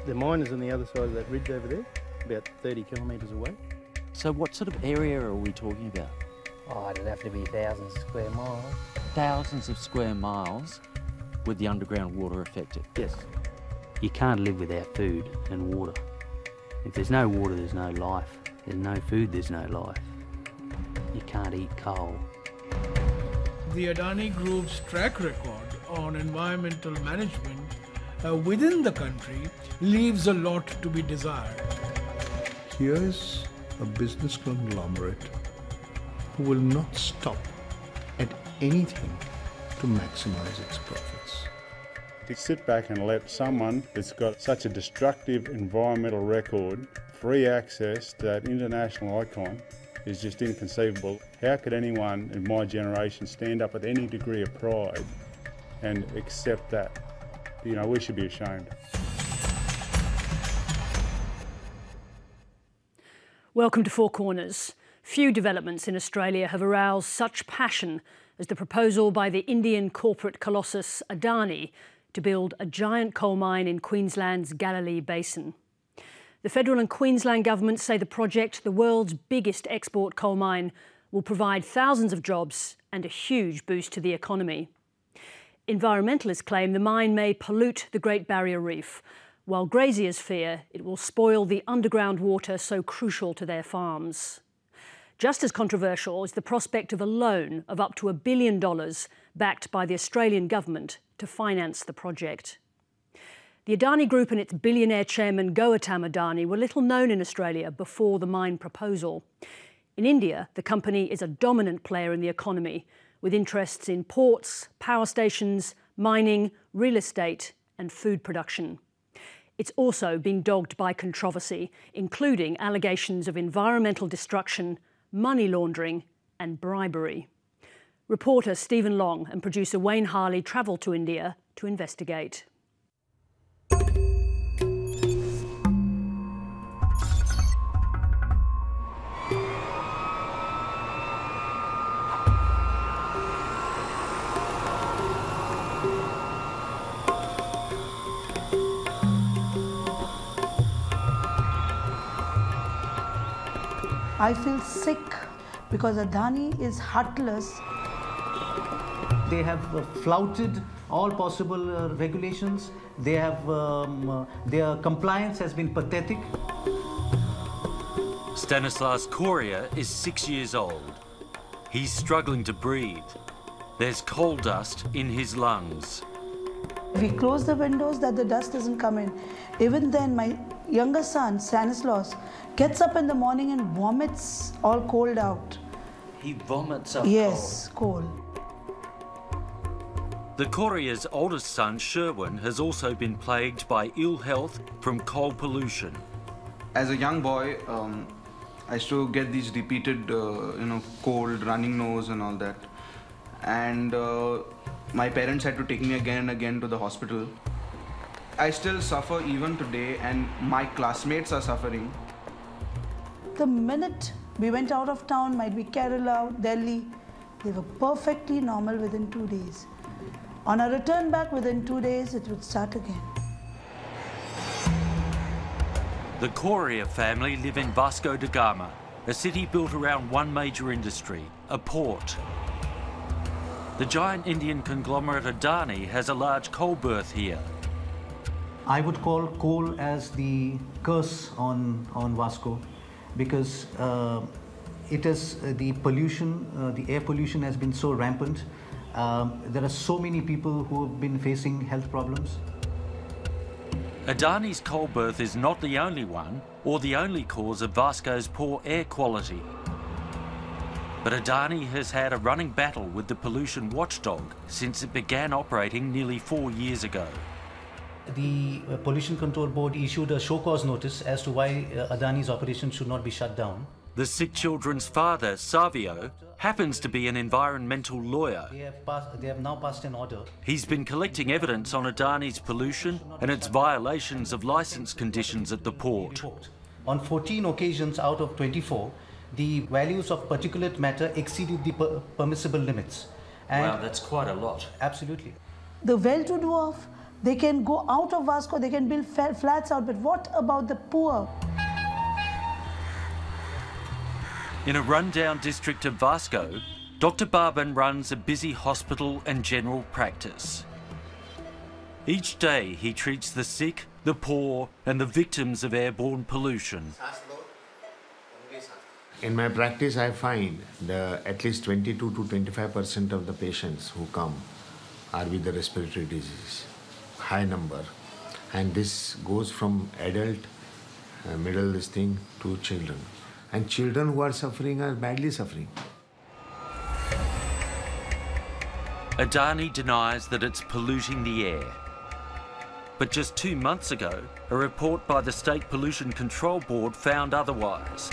The mine is on the other side of that ridge over there, about 30 kilometres away. So what sort of area are we talking about? Oh, it'd have to be thousands of square miles. Thousands of square miles with the underground water affected? Yes. You can't live without food and water. If there's no water, there's no life. There's no food, there's no life. You can't eat coal. The Adani Group's track record on environmental management within the country leaves a lot to be desired. Here's a business conglomerate who will not stop at anything to maximize its profits. To sit back and let someone that's got such a destructive environmental record free access to that international icon is just inconceivable. How could anyone in my generation stand up with any degree of pride and accept that? You know, we should be ashamed. Welcome to Four Corners. Few developments in Australia have aroused such passion as the proposal by the Indian corporate colossus Adani to build a giant coal mine in Queensland's Galilee Basin. The federal and Queensland governments say the project, the world's biggest export coal mine, will provide thousands of jobs and a huge boost to the economy. Environmentalists claim the mine may pollute the Great Barrier Reef, while graziers fear it will spoil the underground water so crucial to their farms. Just as controversial is the prospect of a loan of up to $1 billion backed by the Australian government to finance the project. The Adani Group and its billionaire chairman Gautam Adani were little known in Australia before the mine proposal. In India, the company is a dominant player in the economy, with interests in ports, power stations, mining, real estate and food production. It's also been dogged by controversy, including allegations of environmental destruction, money laundering and bribery. Reporter Stephen Long and producer Wayne Harley travelled to India to investigate. I feel sick because Adani is heartless. They have flouted all possible regulations. They have their compliance has been pathetic. Stanislas Correa is 6 years old. He's struggling to breathe. There's coal dust in his lungs. We close the windows that the dust doesn't come in. Even then, my younger son, Stanislas, gets up in the morning and vomits all cold out. He vomits up Yes, coal. The Correa's oldest son, Sherwin, has also been plagued by ill health from coal pollution. As a young boy, I used to get these repeated, cold, running nose and all that. And my parents had to take me again and again to the hospital. I still suffer even today, and my classmates are suffering. The minute we went out of town, might be Kerala, Delhi, they were perfectly normal within 2 days. On our return back, within 2 days, it would start again. The Correa family live in Vasco da Gama, a city built around one major industry, a port. The giant Indian conglomerate Adani has a large coal berth here. I would call coal as the curse on Vasco, because it is the pollution, the air pollution has been so rampant. There are so many people who have been facing health problems. Adani's coal berth is not the only one or the only cause of Vasco's poor air quality. But Adani has had a running battle with the pollution watchdog since it began operating nearly 4 years ago. The Pollution Control Board issued a show cause notice as to why Adani's operation should not be shut down. The sick children's father, Savio, happens to be an environmental lawyer. They have now passed an order. He's been collecting evidence on Adani's pollution and its violations of licence conditions at the port. On 14 occasions out of 24, the values of particulate matter exceeded the permissible limits. And wow, that's quite a lot. Absolutely. The well-to-do of They can go out of Vasco, they can build flats out, but what about the poor? In a rundown district of Vasco, Dr. Barban runs a busy hospital and general practice. Each day he treats the sick, the poor and the victims of airborne pollution. In my practice, I find at least 22 to 25% of the patients who come are with the respiratory disease, high number. And this goes from adult, middle this thing, to children. And children who are suffering are badly suffering. Adani denies that it's polluting the air. But just 2 months ago, a report by the State Pollution Control Board found otherwise.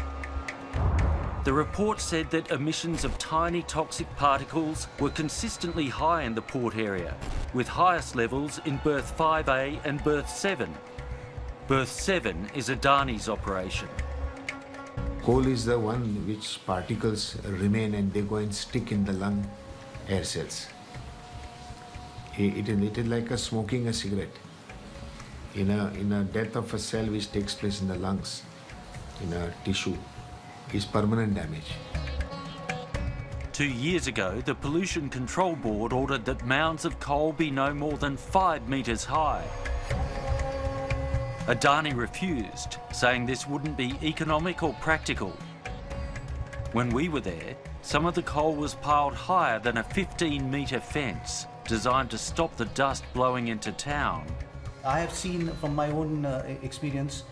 The report said that emissions of tiny toxic particles were consistently high in the port area, with highest levels in berth 5A and berth 7. Berth 7 is Adani's operation. Coal is the one which particles remain and they go and stick in the lung air cells. It is like smoking a cigarette. In a death of a cell which takes place in the lungs, in a tissue, is permanent damage. 2 years ago, the Pollution Control Board ordered that mounds of coal be no more than 5 metres high. Adani refused, saying this wouldn't be economic or practical. When we were there, some of the coal was piled higher than a 15-metre fence designed to stop the dust blowing into town. I have seen from my own experience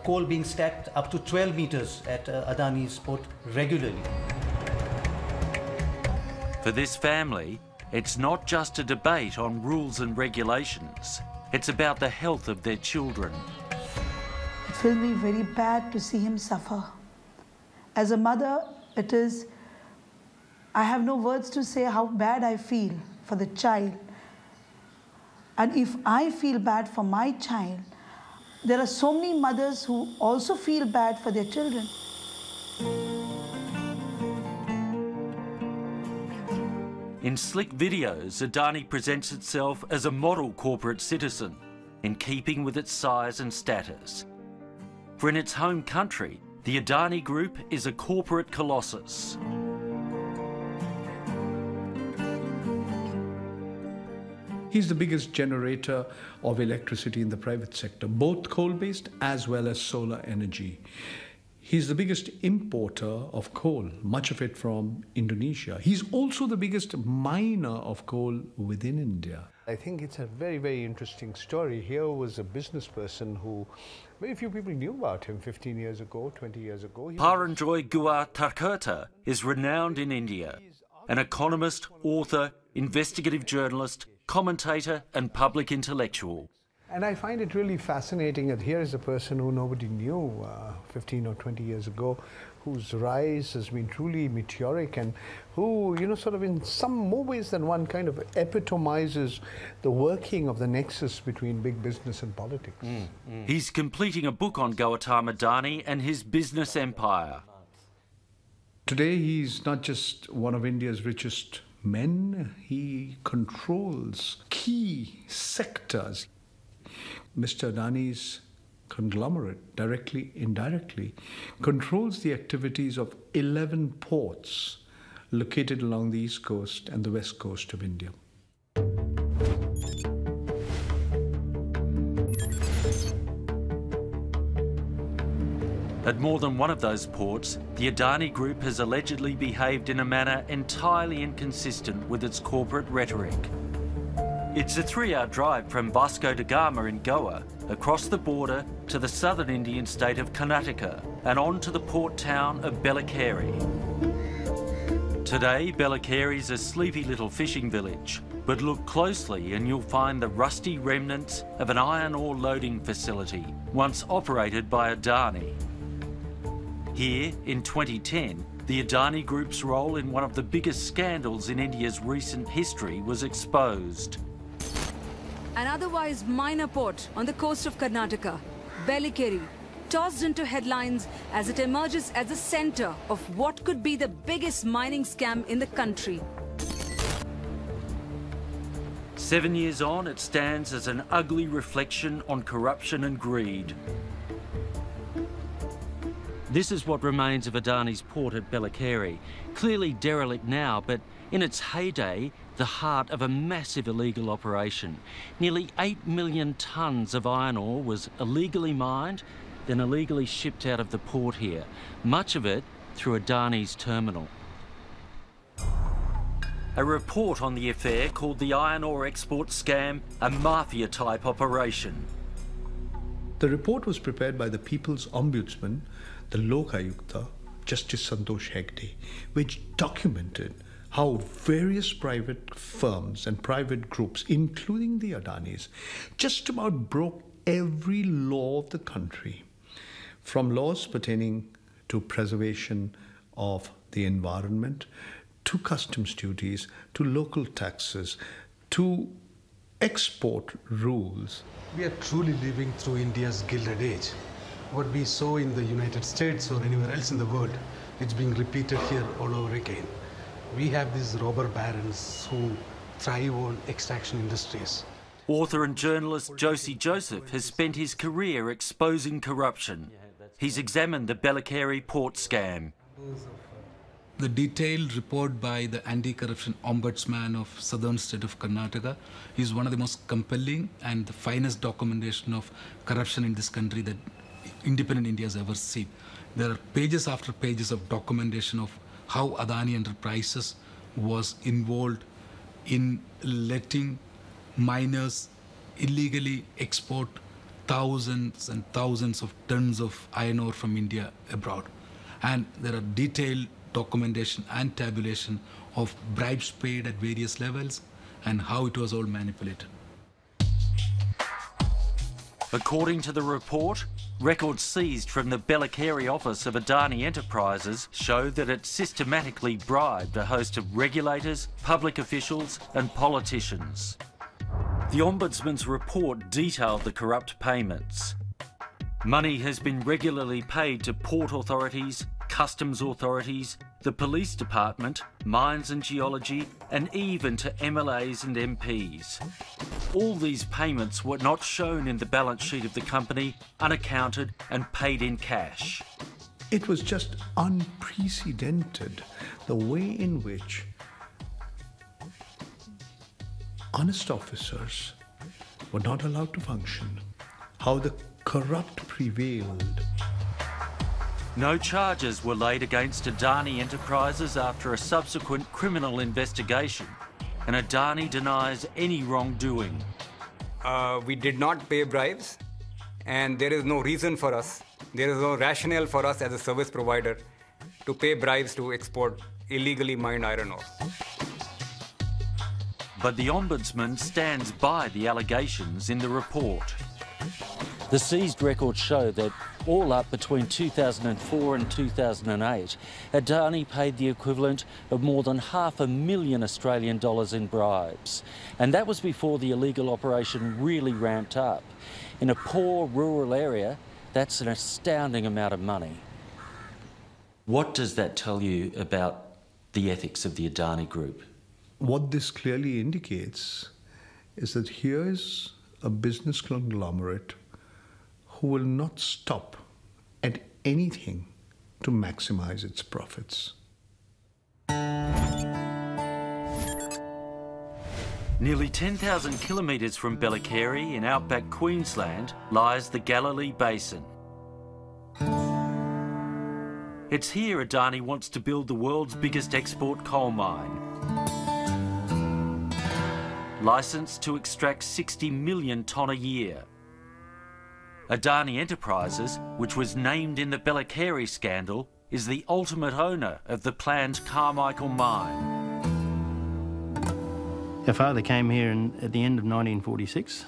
coal being stacked up to 12 meters at Adani's port regularly. For this family, it's not just a debate on rules and regulations. It's about the health of their children. It will be very bad to see him suffer. As a mother, I have no words to say how bad I feel for the child. And if I feel bad for my child, there are so many mothers who also feel bad for their children. In slick videos, Adani presents itself as a model corporate citizen, in keeping with its size and status. For in its home country, the Adani Group is a corporate colossus. He's the biggest generator of electricity in the private sector, both coal-based as well as solar energy. He's the biggest importer of coal, much of it from Indonesia. He's also the biggest miner of coal within India. I think it's a very, very interesting story. Here was a business person who very few people knew about him 15 years ago, 20 years ago. Paranjoy Gua Tarkurta is renowned in India, an economist, author, investigative journalist, commentator and public intellectual. And I find it really fascinating that here is a person who nobody knew 15 or 20 years ago, whose rise has been truly meteoric and who, sort of in some more ways than one kind of epitomizes the working of the nexus between big business and politics. He's completing a book on Gautam Adani and his business empire. Today he's not just one of India's richest men, he controls key sectors. Mr. Adani's conglomerate, directly, indirectly, controls the activities of 11 ports located along the east coast and the west coast of India. At more than one of those ports, the Adani Group has allegedly behaved in a manner entirely inconsistent with its corporate rhetoric. It's a 3-hour drive from Vasco da Gama in Goa, across the border to the southern Indian state of Karnataka, and on to the port town of Belakeri. Today, Belakeri's a sleepy little fishing village, but look closely and you'll find the rusty remnants of an iron ore loading facility, once operated by Adani. Here, in 2010, the Adani Group's role in one of the biggest scandals in India's recent history was exposed. An otherwise minor port on the coast of Karnataka, Belakeri, tossed into headlines as it emerges as the centre of what could be the biggest mining scam in the country. 7 years on, it stands as an ugly reflection on corruption and greed. This is what remains of Adani's port at Belakeri, clearly derelict now, but in its heyday, the heart of a massive illegal operation. Nearly 8 million tonnes of iron ore was illegally mined, then illegally shipped out of the port here, much of it through Adani's terminal. A report on the affair called the iron ore export scam a mafia-type operation. The report was prepared by the People's Ombudsman, the Lokayukta, Justice Santosh Hegde, which documented how various private firms and private groups, including the Adanis, just about broke every law of the country, from laws pertaining to preservation of the environment, to customs duties, to local taxes, to export rules. We are truly living through India's Gilded Age. What we saw in the United States or anywhere else in the world, it's being repeated here all over again. We have these robber barons who thrive on extraction industries. Author and journalist Josie Joseph has spent his career exposing corruption. He's examined the Belakeri port scam. The detailed report by the Anti-Corruption Ombudsman of Southern State of Karnataka is one of the most compelling and the finest documentation of corruption in this country that independent India has ever seen. There are pages after pages of documentation of how Adani Enterprises was involved in letting miners illegally export thousands and thousands of tons of iron ore from India abroad. And there are detailed documentation and tabulation of bribes paid at various levels and how it was all manipulated. According to the report, records seized from the Belakeri office of Adani Enterprises show that it systematically bribed a host of regulators, public officials and politicians. The Ombudsman's report detailed the corrupt payments. Money has been regularly paid to port authorities, customs authorities, the police department, mines and geology, and even to MLAs and MPs. All these payments were not shown in the balance sheet of the company, unaccounted and paid in cash. It was just unprecedented, the way in which honest officers were not allowed to function, how the corrupt prevailed. No charges were laid against Adani Enterprises after a subsequent criminal investigation, and Adani denies any wrongdoing. We did not pay bribes, and there is no reason for us, there is no rationale for us as a service provider to pay bribes to export illegally mined iron ore. But the Ombudsman stands by the allegations in the report. The seized records show that all up between 2004 and 2008, Adani paid the equivalent of more than $500,000 Australian dollars in bribes. And that was before the illegal operation really ramped up. In a poor rural area, that's an astounding amount of money. What does that tell you about the ethics of the Adani Group? What this clearly indicates is that here is a business conglomerate who will not stop at anything to maximize its profits. Nearly 10,000 kilometres from Belakeri in outback Queensland lies the Galilee Basin. It's here Adani wants to build the world's biggest export coal mine. Licensed to extract 60 million tonne a year. Adani Enterprises, which was named in the Belakeri scandal, is the ultimate owner of the planned Carmichael mine. Our father came here at the end of 1946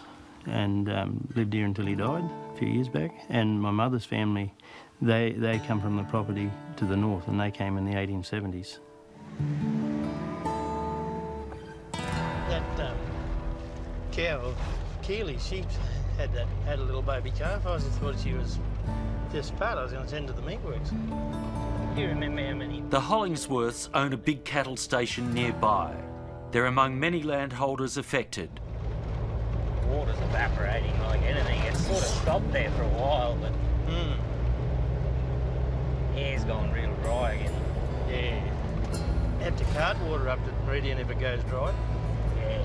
and lived here until he died a few years back. And my mother's family, they come from the property to the north, and they came in the 1870s. That cow of Keely's, she had a little baby calf. I just thought she was just fat. I was going to send to the meatworks. You remember how many? The Hollingsworths own a big cattle station nearby. They're among many landholders affected. water's evaporating like anything. It's sort of stopped there for a while, but air's gone real dry again. Yeah. Have to cart water up to Meridian if it goes dry. Yeah.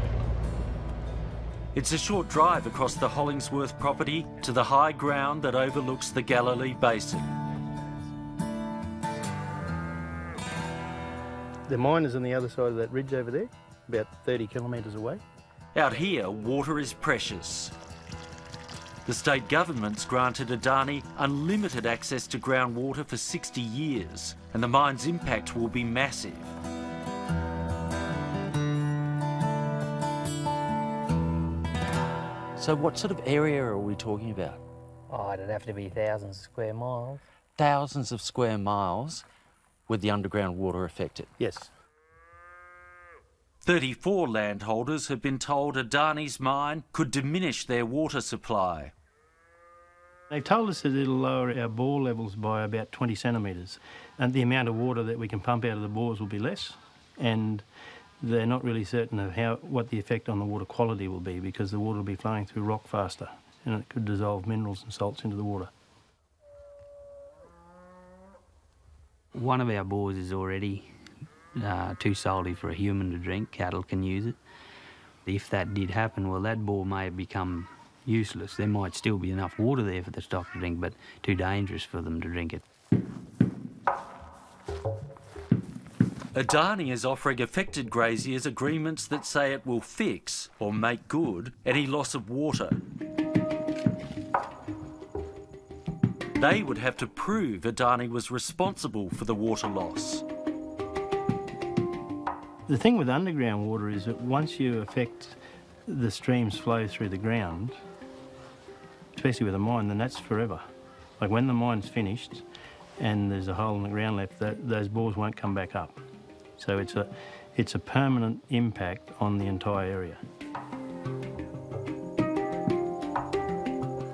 It's a short drive across the Hollingsworth property to the high ground that overlooks the Galilee Basin. The mine is on the other side of that ridge over there, about 30 kilometres away. Out here, water is precious. The state government's granted Adani unlimited access to groundwater for 60 years, and the mine's impact will be massive. So what sort of area are we talking about? Oh, it'd have to be thousands of square miles. Thousands of square miles with the underground water affected? Yes. 34 landholders have been told Adani's mine could diminish their water supply. They've told us that it'll lower our bore levels by about 20 centimetres, and the amount of water that we can pump out of the bores will be less, and they're not really certain of what the effect on the water quality will be, because the water will be flowing through rock faster and it could dissolve minerals and salts into the water. One of our bores is already too salty for a human to drink. Cattle can use it. If that did happen, well, that bore may have become useless. There might still be enough water there for the stock to drink, but too dangerous for them to drink it. Adani is offering affected graziers agreements that say it will fix or make good any loss of water. They would have to prove Adani was responsible for the water loss. The thing with underground water is that once you affect the stream's flow through the ground, especially with a mine, then that's forever. Like when the mine's finished and there's a hole in the ground left, those bores won't come back up. So it's a permanent impact on the entire area.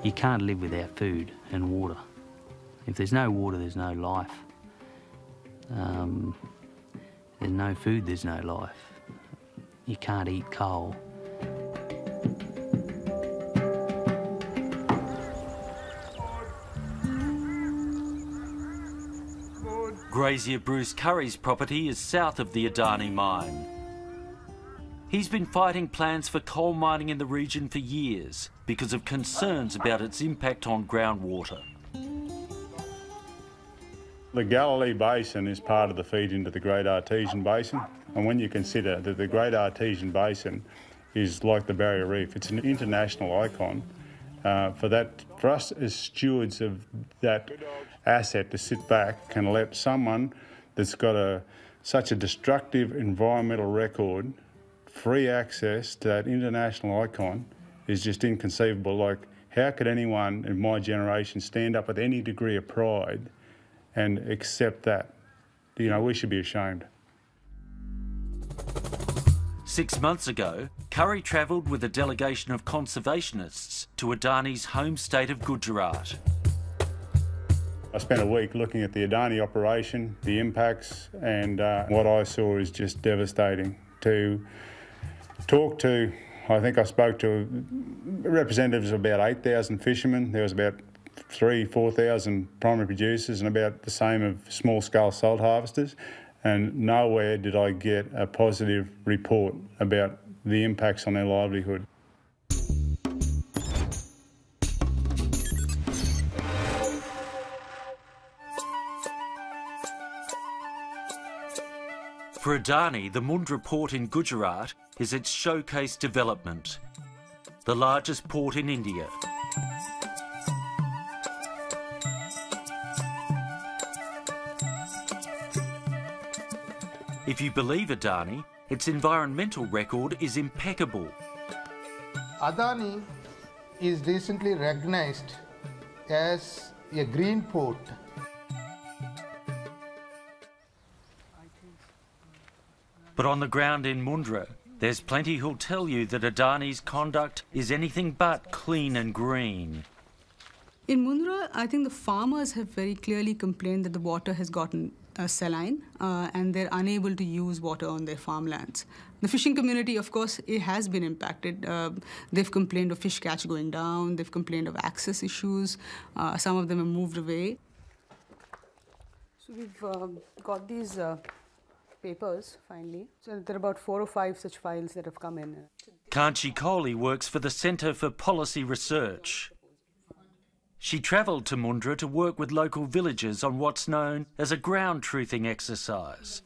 You can't live without food and water. If there's no water, there's no life. There's no food, there's no life. You can't eat coal. Grazier Bruce Curry's property is south of the Adani mine. He's been fighting plans for coal mining in the region for years because of concerns about its impact on groundwater. The Galilee Basin is part of the feed into the Great Artesian Basin, and when you consider that the Great Artesian Basin is like the Barrier Reef, it's an international icon. For us as stewards of that asset to sit back and let someone that's got such a destructive environmental record free access to that international icon is just inconceivable. Like, how could anyone in my generation stand up with any degree of pride and accept that? You know, we should be ashamed. 6 months ago, Curry travelled with a delegation of conservationists to Adani's home state of Gujarat. I spent a week looking at the Adani operation, the impacts, and what I saw is just devastating. To talk to, I think I spoke to representatives of about 8,000 fishermen. There was about 4,000 primary producers and about the same of small-scale salt harvesters. And nowhere did I get a positive report about the impacts on their livelihood. For Adani, the Mundra port in Gujarat is its showcase development, the largest port in India. If you believe Adani, its environmental record is impeccable. Adani is recently recognized as a green port. But on the ground in Mundra, there's plenty who'll tell you that Adani's conduct is anything but clean and green. In Mundra, I think the farmers have very clearly complained that the water has gotten saline, and they're unable to use water on their farmlands. The fishing community, of course, it has been impacted. They've complained of fish catch going down. They've complained of access issues. Some of them have moved away. So we've got these papers, finally. So there are about 4 or 5 such files that have come in. Kanchi Kohli works for the Centre for Policy Research. She travelled to Mundra to work with local villagers on what's known as a ground truthing exercise.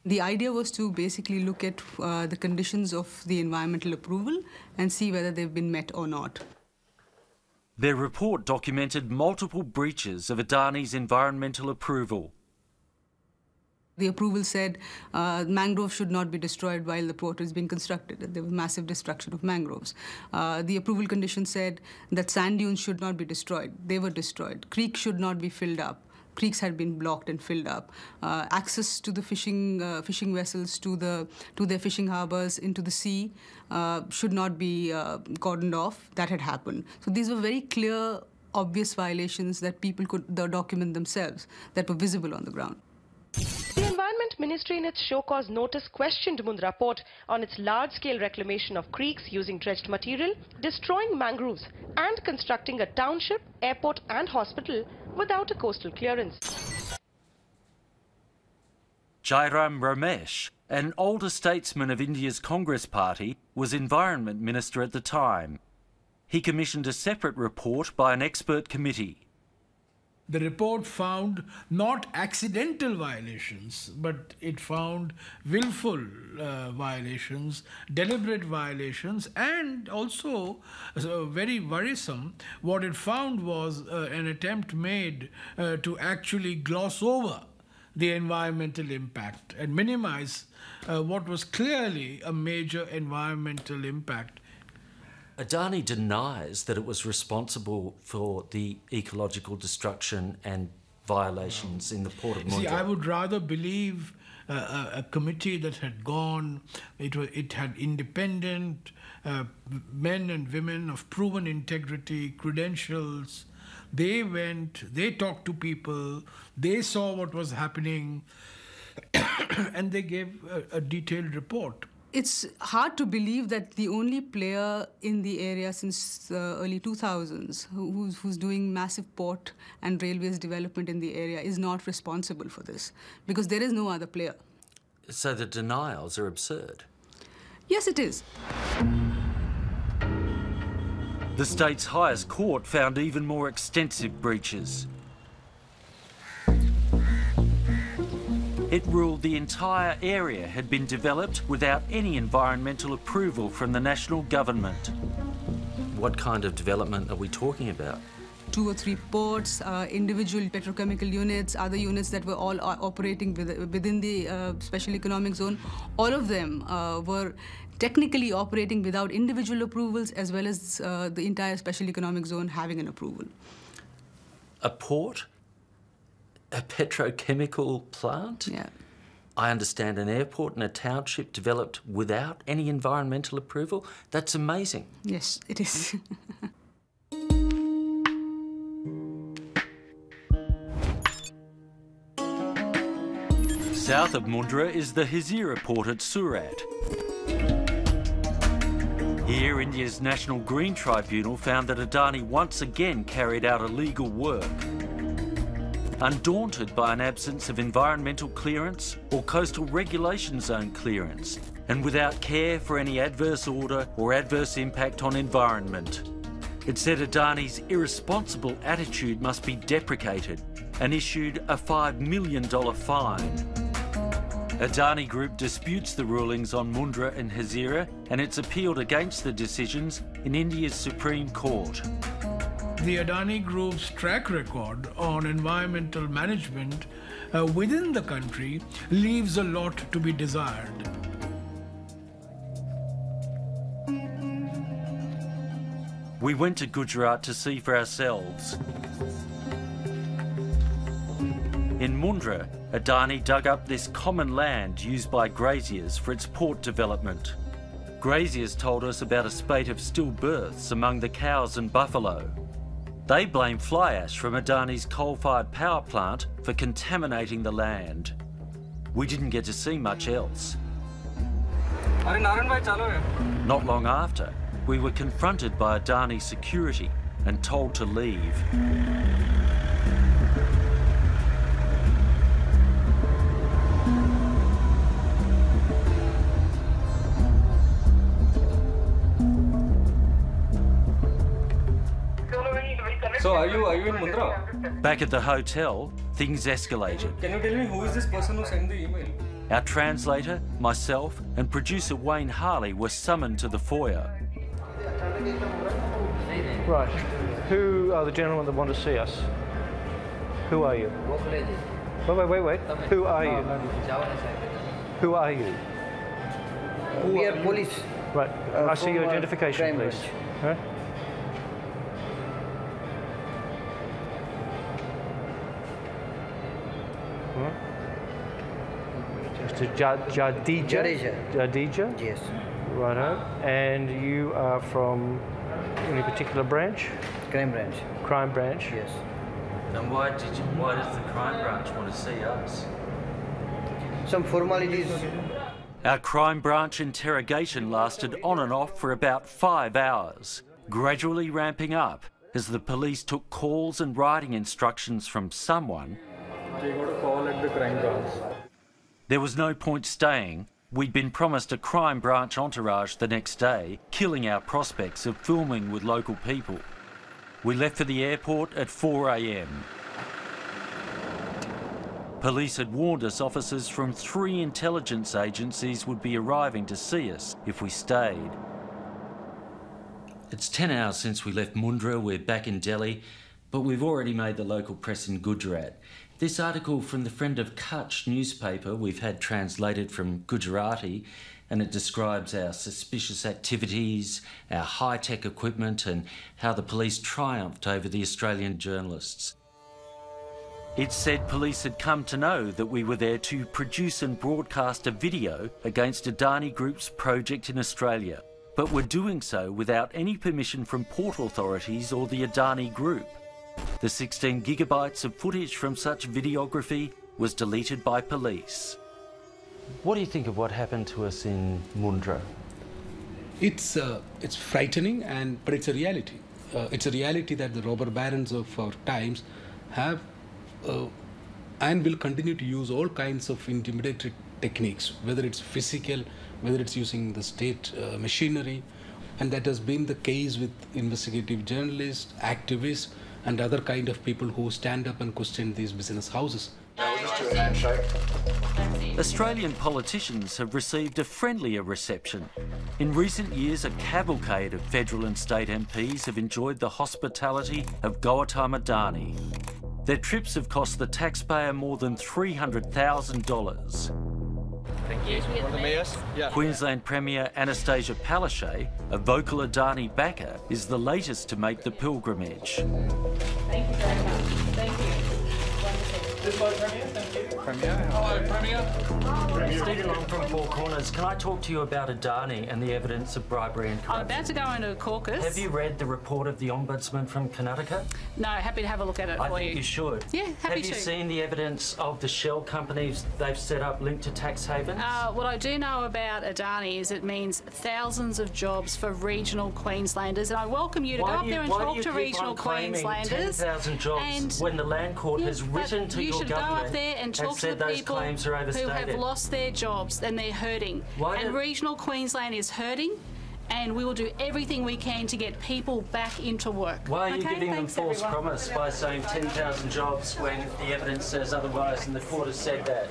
The idea was to basically look at the conditions of the environmental approval and see whether they've been met or not. Their report documented multiple breaches of Adani's environmental approval. The approval said mangroves should not be destroyed while the port is being constructed. There was massive destruction of mangroves. The approval condition said that sand dunes should not be destroyed. They were destroyed. Creeks should not be filled up. Creeks had been blocked and filled up. Access to the fishing vessels to their fishing harbours into the sea should not be cordoned off. That had happened. So these were very clear, obvious violations that people could document themselves, that were visible on the ground. The Environment Ministry in its show cause notice questioned Mundra Port on its large-scale reclamation of creeks using dredged material, destroying mangroves and constructing a township, airport and hospital without a coastal clearance. Jairam Ramesh, an older statesman of India's Congress Party, was Environment Minister at the time. He commissioned a separate report by an expert committee. The report found not accidental violations, but it found willful violations, deliberate violations, and also very worrisome. What it found was an attempt made to actually gloss over the environmental impact and minimize what was clearly a major environmental impact. Adani denies that it was responsible for the ecological destruction and violations in the port of Mundra. See, I would rather believe a committee that had gone, it had independent men and women of proven integrity, credentials. They went, they talked to people, they saw what was happening, and they gave a detailed report. It's hard to believe that the only player in the area since the early 2000s who's doing massive port and railways development in the area is not responsible for this, because there is no other player. So the denials are absurd. Yes, it is. The state's highest court found even more extensive breaches. It ruled the entire area had been developed without any environmental approval from the national government. What kind of development are we talking about? 2 or 3 ports, individual petrochemical units, other units that were all operating within the special economic zone. All of them were technically operating without individual approvals, as well as the entire special economic zone having an approval. A port? A petrochemical plant? Yeah. I understand an airport and a township developed without any environmental approval? That's amazing. Yes, it is. South of Mundra is the Hazira port at Surat. Here, India's National Green Tribunal found that Adani once again carried out illegal work. Undaunted by an absence of environmental clearance or coastal regulation zone clearance, and without care for any adverse order or adverse impact on environment. It said Adani's irresponsible attitude must be deprecated and issued a $5 million fine. Adani Group disputes the rulings on Mundra and Hazira, and it's appealed against the decisions in India's Supreme Court. The Adani Group's track record on environmental management within the country leaves a lot to be desired. We went to Gujarat to see for ourselves. In Mundra, Adani dug up this common land used by graziers for its port development. Graziers told us about a spate of stillbirths among the cows and buffalo. They blame fly ash from Adani's coal-fired power plant for contaminating the land. We didn't get to see much else. Not long after, we were confronted by Adani security and told to leave. So are you in Mundra? Back at the hotel, things escalated. Can you tell me who is this person who sent the email? Our translator, myself, and producer Wayne Harley were summoned to the foyer. Right. Who are the gentlemen that want to see us? Who are you? Wait. Who are you? Who are you? We are police. Right. I see your identification, please. Right. Mr. Jadeja? Yes. Righto. And you are from any particular branch? Crime branch. Crime branch? Yes. And why does the crime branch want to see us? Some formalities. Our crime branch interrogation lasted on and off for about 5 hours, gradually ramping up as the police took calls and writing instructions from someone. They got a call at the crime branch. There was no point staying. We'd been promised a crime branch entourage the next day, killing our prospects of filming with local people. We left for the airport at 4 a.m. Police had warned us officers from 3 intelligence agencies would be arriving to see us if we stayed. It's 10 hours since we left Mundra. We're back in Delhi, but we've already made the local press in Gujarat. This article from the Friend of Kutch newspaper we've had translated from Gujarati, and it describes our suspicious activities, our high-tech equipment, and how the police triumphed over the Australian journalists. It said police had come to know that we were there to produce and broadcast a video against Adani Group's project in Australia, but were doing so without any permission from port authorities or the Adani Group. The 16 gigabytes of footage from such videography was deleted by police. What do you think of what happened to us in Mundra? It's frightening, but it's a reality. It's a reality that the robber barons of our times have and will continue to use all kinds of intimidatory techniques, whether it's physical, whether it's using the state machinery, and that has been the case with investigative journalists, activists, and other kind of people who stand up and question these business houses. Australian politicians have received a friendlier reception. In recent years, a cavalcade of federal and state MPs have enjoyed the hospitality of Gautam Adani. Their trips have cost the taxpayer more than $300,000. Thank you. Yeah. Queensland Premier Anastasia Palaszczuk, a vocal Adani backer, is the latest to make the pilgrimage. Thank you very much. Thank you. This way, Premier. Thank you. Premier. Hello, Premier. Stephen Long from Four Corners. Can I talk to you about Adani and the evidence of bribery and corruption? I'm about to go into a caucus. Have you read the report of the Ombudsman from Karnataka? No, happy to have a look at it for you. I think you should. Yeah, happy to. Have you seen the evidence of the shell companies they've set up linked to tax havens? What I do know about Adani is it means thousands of jobs for regional Queenslanders, and I welcome you to go up there and talk to regional Queenslanders. 10,000 jobs when the Land Court has written to your government go up there and talk to the people who have lost their jobs and they're hurting. And regional Queensland is hurting, and we will do everything we can to get people back into work. Why are you giving them false promise by saying 10,000 jobs when the evidence says otherwise and the court has said that?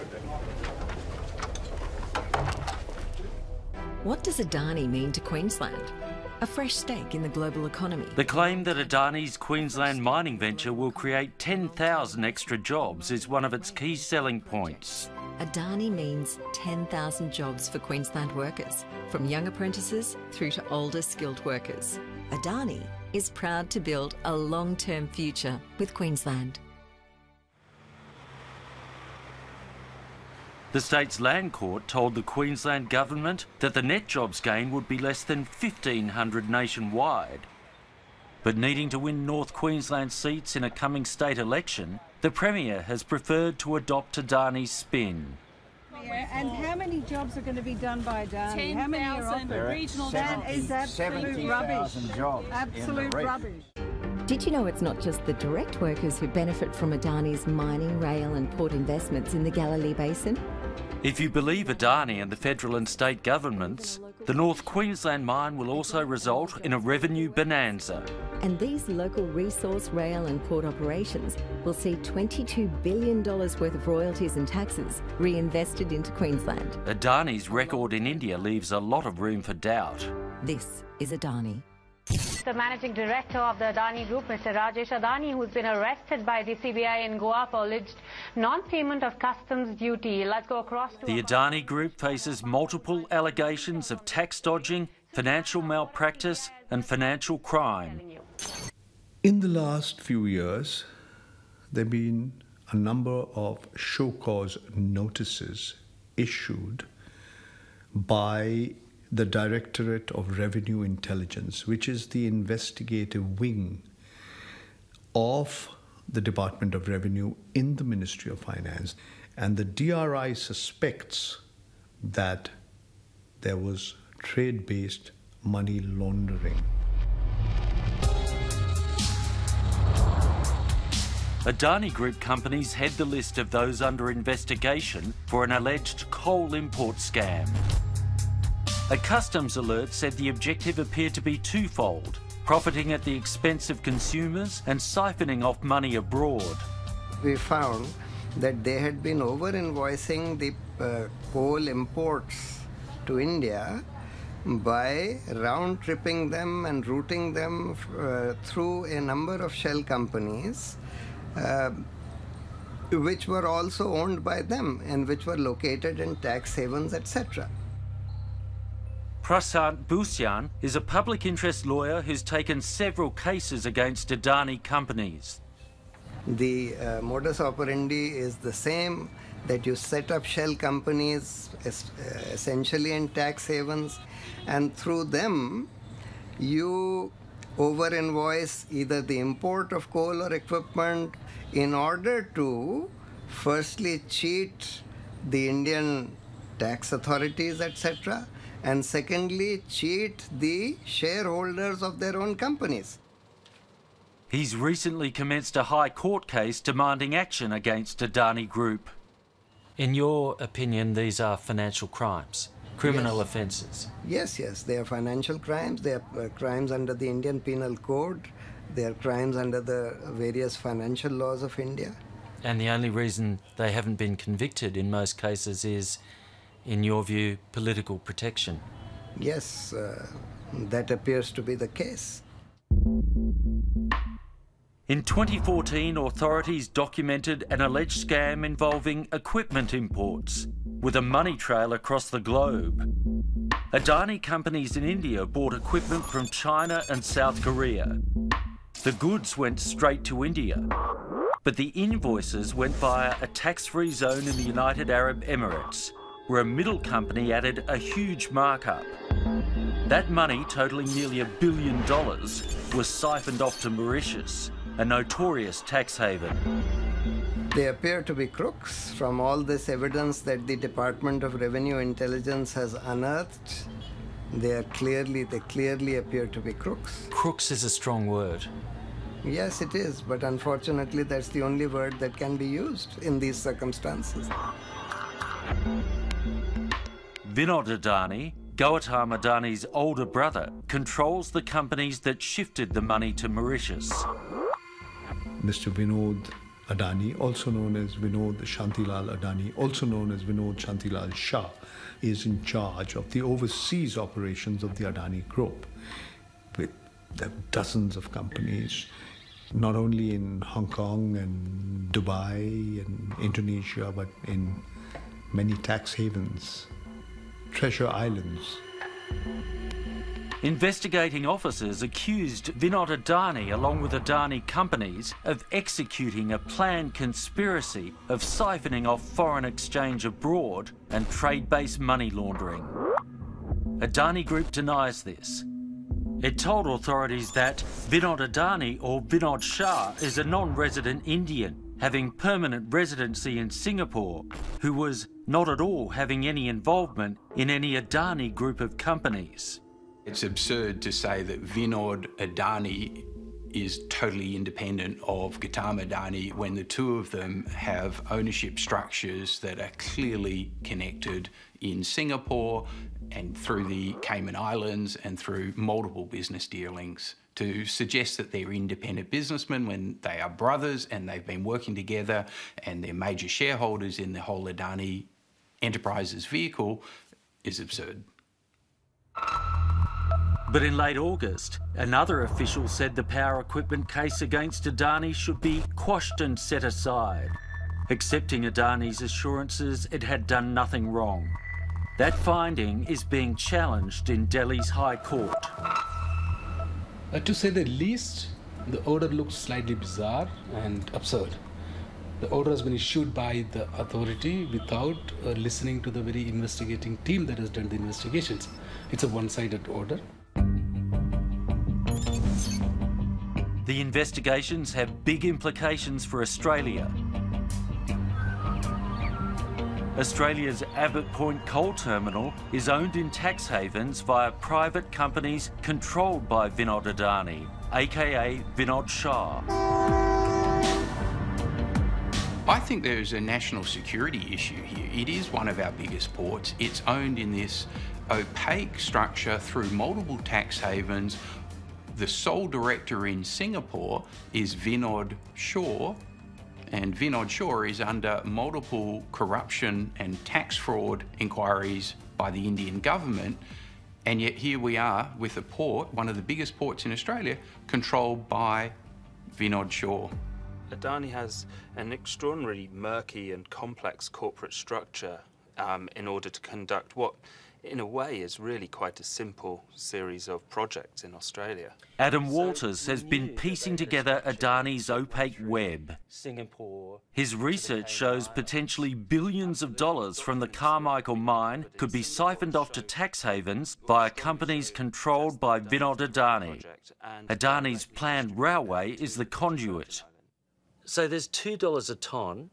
What does Adani mean to Queensland? A fresh stake in the global economy. The claim that Adani's Queensland mining venture will create 10,000 extra jobs is one of its key selling points. Adani means 10,000 jobs for Queensland workers, from young apprentices through to older skilled workers. Adani is proud to build a long-term future with Queensland. The state's Land Court told the Queensland government that the net jobs gain would be less than 1,500 nationwide. But needing to win North Queensland seats in a coming state election, the Premier has preferred to adopt Adani's spin. Yeah, and how many jobs are going to be done by Adani? How many are offered? Regional That is absolute rubbish. Jobs absolute rubbish. Did you know it's not just the direct workers who benefit from Adani's mining, rail and port investments in the Galilee Basin? If you believe Adani and the federal and state governments, the North Queensland mine will also result in a revenue bonanza. And these local resource, rail and port operations will see $22 billion worth of royalties and taxes reinvested into Queensland. Adani's record in India leaves a lot of room for doubt. This is Adani. The managing director of the Adani Group, Mr. Rajesh Adani, who's been arrested by the CBI in Goa for alleged non-payment of customs duty. Let's go across to... The Adani Group faces multiple allegations of tax dodging, financial malpractice and financial crime. In the last few years, there have been a number of show cause notices issued by the Directorate of Revenue Intelligence, which is the investigative wing of the Department of Revenue in the Ministry of Finance. And the DRI suspects that there was trade-based money laundering. Adani Group companies head the list of those under investigation for an alleged coal import scam. A customs alert said the objective appeared to be twofold: profiting at the expense of consumers and siphoning off money abroad. We found that they had been over-invoicing the coal imports to India by round-tripping them and routing them through a number of shell companies which were also owned by them and which were located in tax havens, etc. Prasant Bhusyan is a public interest lawyer who's taken several cases against Adani companies. The modus operandi is the same, that you set up shell companies essentially in tax havens, and through them you over-invoice either the import of coal or equipment in order to firstly cheat the Indian tax authorities, etc., and secondly, cheat the shareholders of their own companies. He's recently commenced a High Court case demanding action against Adani Group. In your opinion, these are financial crimes, criminal offences? Yes, they are financial crimes. They are crimes under the Indian Penal Code. They are crimes under the various financial laws of India. And the only reason they haven't been convicted in most cases is, in your view, political protection? Yes, that appears to be the case. In 2014, authorities documented an alleged scam involving equipment imports, with a money trail across the globe. Adani companies in India bought equipment from China and South Korea. The goods went straight to India, but the invoices went via a tax-free zone in the United Arab Emirates, where a middle company added a huge markup. That money, totalling nearly $1 billion, was siphoned off to Mauritius, a notorious tax haven. They appear to be crooks. From all this evidence that the Department of Revenue Intelligence has unearthed, they clearly appear to be crooks. Crooks is a strong word. Yes, it is, but unfortunately that's the only word that can be used in these circumstances. Vinod Adani, Gautam Adani's older brother, controls the companies that shifted the money to Mauritius. Mr. Vinod Adani, also known as Vinod Shantilal Adani, also known as Vinod Shantilal Shah, is in charge of the overseas operations of the Adani Group, with dozens of companies, not only in Hong Kong and Dubai and Indonesia, but in many tax havens, treasure islands. Investigating officers accused Vinod Adani, along with Adani companies, of executing a planned conspiracy of siphoning off foreign exchange abroad and trade-based money laundering. Adani Group denies this. It told authorities that Vinod Adani, or Vinod Shah, is a non-resident Indian having permanent residency in Singapore, who was not at all having any involvement in any Adani group of companies. It's absurd to say that Vinod Adani is totally independent of Gautam Adani when the two of them have ownership structures that are clearly connected in Singapore and through the Cayman Islands and through multiple business dealings. To suggest that they're independent businessmen when they are brothers and they've been working together and they're major shareholders in the whole Adani Enterprises vehicle is absurd. But in late August, another official said the power equipment case against Adani should be quashed and set aside, accepting Adani's assurances it had done nothing wrong. That finding is being challenged in Delhi's High Court. To say the least, the order looks slightly bizarre and absurd. The order has been issued by the authority without listening to the very investigating team that has done the investigations. It's a one-sided order. The investigations have big implications for Australia. Australia's Abbott Point coal terminal is owned in tax havens via private companies controlled by Vinod Adani, aka Vinod Shah. I think there is a national security issue here. It is one of our biggest ports. It's owned in this opaque structure through multiple tax havens. The sole director in Singapore is Vinod Shah, and Vinod Shah is under multiple corruption and tax fraud inquiries by the Indian government, and yet here we are with a port, one of the biggest ports in Australia, controlled by Vinod Shah. Adani has an extraordinarily murky and complex corporate structure in order to conduct what, in a way, is really quite a simple series of projects in Australia. Adam Walters has been piecing together Adani's opaque web. Singapore. His research shows potentially billions of dollars from the Carmichael mine could be siphoned off to tax havens via companies controlled by Vinod Adani. Adani's planned railway is the conduit. So there's $2 a tonne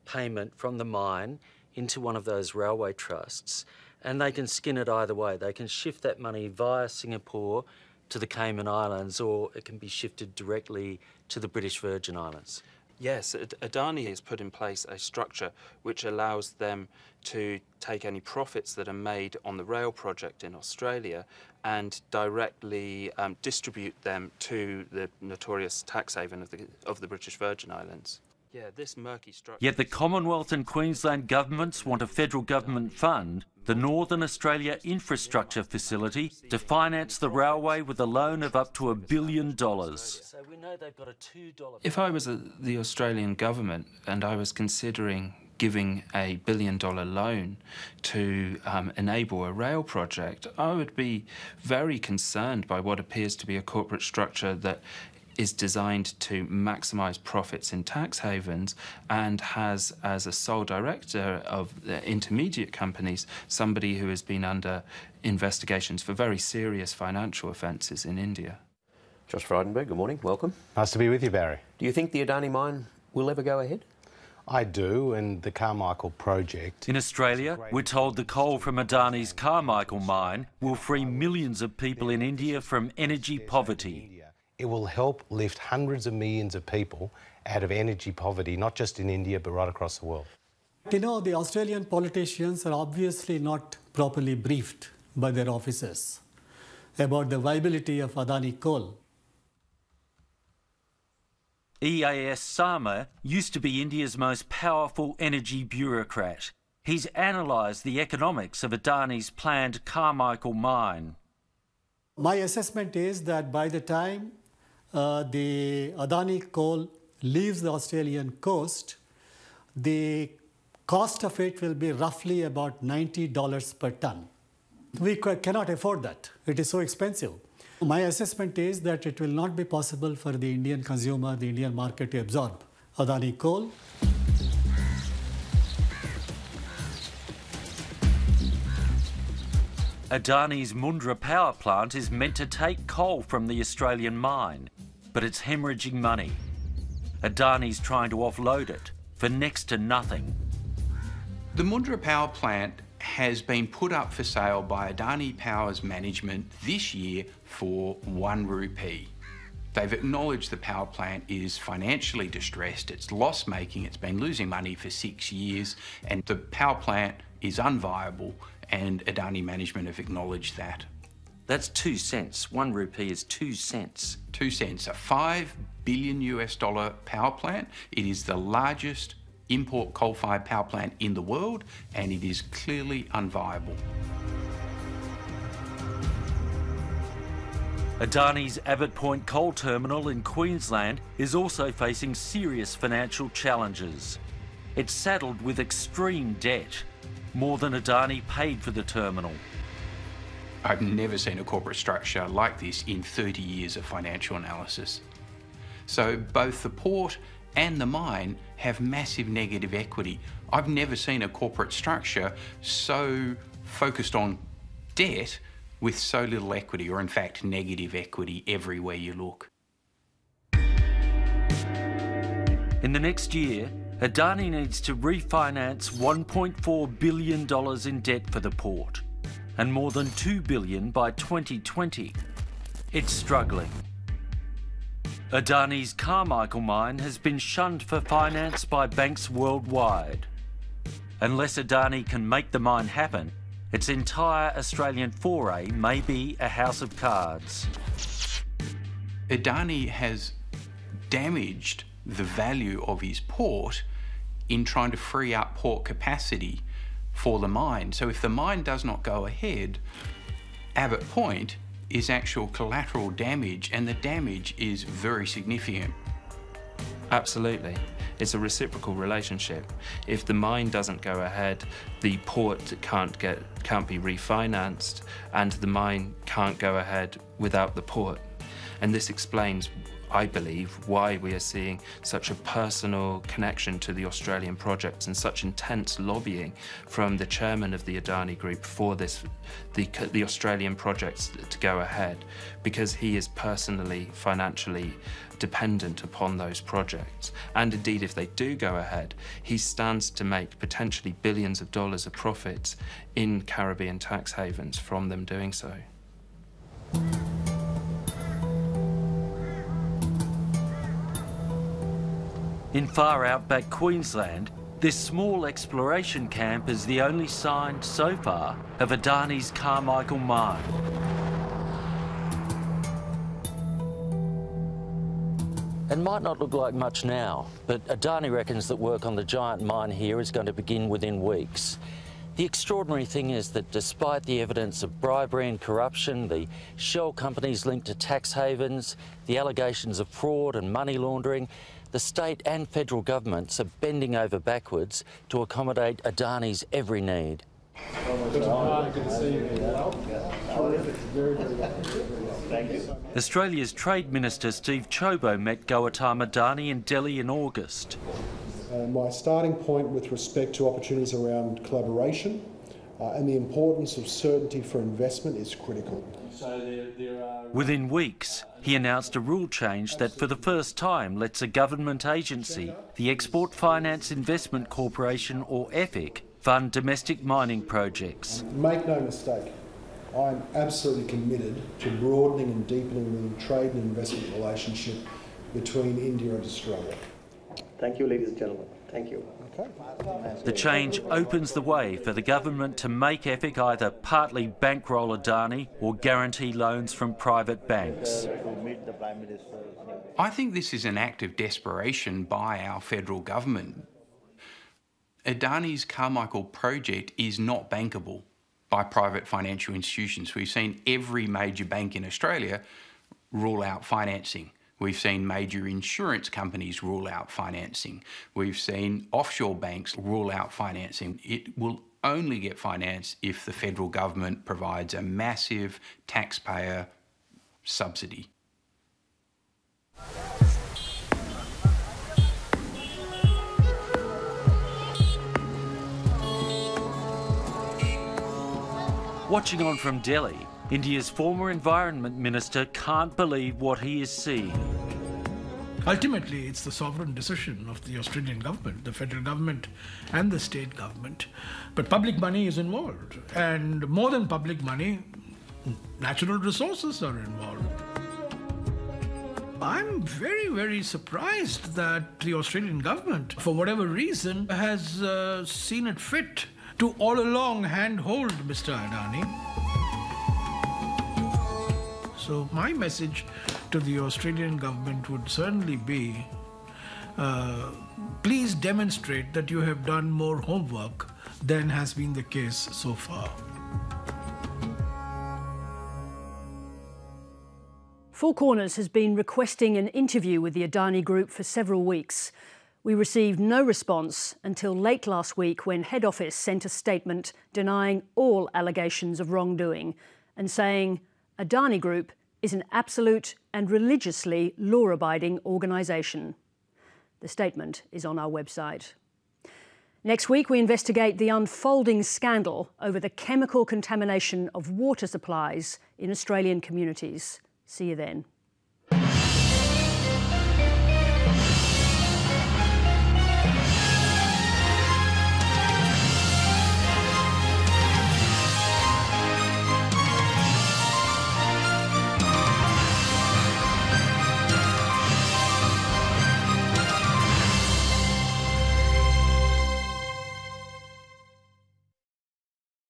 payment from the mine into one of those railway trusts, and they can skin it either way. They can shift that money via Singapore to the Cayman Islands, or it can be shifted directly to the British Virgin Islands. Yes, Adani has put in place a structure which allows them to take any profits that are made on the rail project in Australia and directly distribute them to the notorious tax haven of the British Virgin Islands. Yeah, this murky structure. Yet the Commonwealth and Queensland governments want a federal government fund, the Northern Australia Infrastructure Facility, to finance the railway with a loan of up to $1 billion. So we know they've got a $2. If I was the Australian government and I was considering giving a $1 billion loan to enable a rail project, I would be very concerned by what appears to be a corporate structure that is designed to maximise profits in tax havens and has as a sole director of the intermediate companies somebody who has been under investigations for very serious financial offences in India. Josh Frydenberg, good morning, welcome. Nice to be with you, Barry. Do you think the Adani mine will ever go ahead? I do, and the Carmichael project... In Australia, we're told the coal from Adani's Carmichael mine will free millions of people in India from energy poverty. It will help lift hundreds of millions of people out of energy poverty, not just in India, but right across the world. You know, the Australian politicians are obviously not properly briefed by their officers about the viability of Adani coal. EAS Sama used to be India's most powerful energy bureaucrat. He's analysed the economics of Adani's planned Carmichael mine. My assessment is that by the time the Adani coal leaves the Australian coast, the cost of it will be roughly about $90 per tonne. We cannot afford that. It is so expensive. My assessment is that it will not be possible for the Indian consumer, the Indian market to absorb Adani coal. Adani's Mundra power plant is meant to take coal from the Australian mine, but it's hemorrhaging money. Adani's trying to offload it for next to nothing. The Mundra power plant has been put up for sale by Adani Power's management this year for ₹1. They've acknowledged the power plant is financially distressed, it's loss-making, it's been losing money for 6 years, and the power plant is unviable, and Adani management have acknowledged that. That's 2 cents. ₹1 is 2 cents. 2 cents, a $5 billion power plant. It is the largest import coal-fired power plant in the world, and it is clearly unviable. Adani's Abbott Point coal terminal in Queensland is also facing serious financial challenges. It's saddled with extreme debt, more than Adani paid for the terminal. I've never seen a corporate structure like this in 30 years of financial analysis. So both the port and the mine have massive negative equity. I've never seen a corporate structure so focused on debt with so little equity, or in fact negative equity everywhere you look. In the next year, Adani needs to refinance $1.4 billion in debt for the port, and more than $2 billion by 2020. It's struggling. Adani's Carmichael mine has been shunned for finance by banks worldwide. Unless Adani can make the mine happen, its entire Australian foray may be a house of cards. Adani has damaged the value of his port in trying to free up port capacity for the mine. So if the mine does not go ahead, Abbott Point is actual collateral damage, and the damage is very significant. Absolutely. It's a reciprocal relationship. If the mine doesn't go ahead, the port can't be refinanced, and the mine can't go ahead without the port. And this explains, I believe, why we are seeing such a personal connection to the Australian projects and such intense lobbying from the chairman of the Adani Group for the Australian projects to go ahead, because he is personally, financially dependent upon those projects. And indeed, if they do go ahead, he stands to make potentially billions of dollars of profits in Caribbean tax havens from them doing so. In far outback Queensland, this small exploration camp is the only sign so far of Adani's Carmichael mine. It might not look like much now, but Adani reckons that work on the giant mine here is going to begin within weeks. The extraordinary thing is that despite the evidence of bribery and corruption, the shell companies linked to tax havens, the allegations of fraud and money laundering, the state and federal governments are bending over backwards to accommodate Adani's every need. Australia's Trade Minister Steve Chobo met Gautam Adani in Delhi in August. My starting point with respect to opportunities around collaboration and the importance of certainty for investment is critical. Within weeks, he announced a rule change that for the first time lets a government agency, the Export Finance Investment Corporation or EFIC, fund domestic mining projects. Make no mistake, I'm absolutely committed to broadening and deepening the trade and investment relationship between India and Australia. Thank you, ladies and gentlemen. Thank you. Okay. The change opens the way for the government to make EFIC either partly bankroll Adani or guarantee loans from private banks. I think this is an act of desperation by our federal government. Adani's Carmichael project is not bankable by private financial institutions. We've seen every major bank in Australia rule out financing. We've seen major insurance companies rule out financing. We've seen offshore banks rule out financing. It will only get financed if the federal government provides a massive taxpayer subsidy. Watching on from Delhi, India's former Environment Minister can't believe what he is seeing. Ultimately, it's the sovereign decision of the Australian government, the federal government and the state government. But public money is involved. And more than public money, natural resources are involved. I'm very, very surprised that the Australian government, for whatever reason, has seen it fit to all along handhold Mr. Adani. So my message to the Australian government would certainly be, please demonstrate that you have done more homework than has been the case so far. Four Corners has been requesting an interview with the Adani Group for several weeks. We received no response until late last week when Head Office sent a statement denying all allegations of wrongdoing and saying Adani Group is an absolute and religiously law-abiding organisation. The statement is on our website. Next week, we investigate the unfolding scandal over the chemical contamination of water supplies in Australian communities. See you then.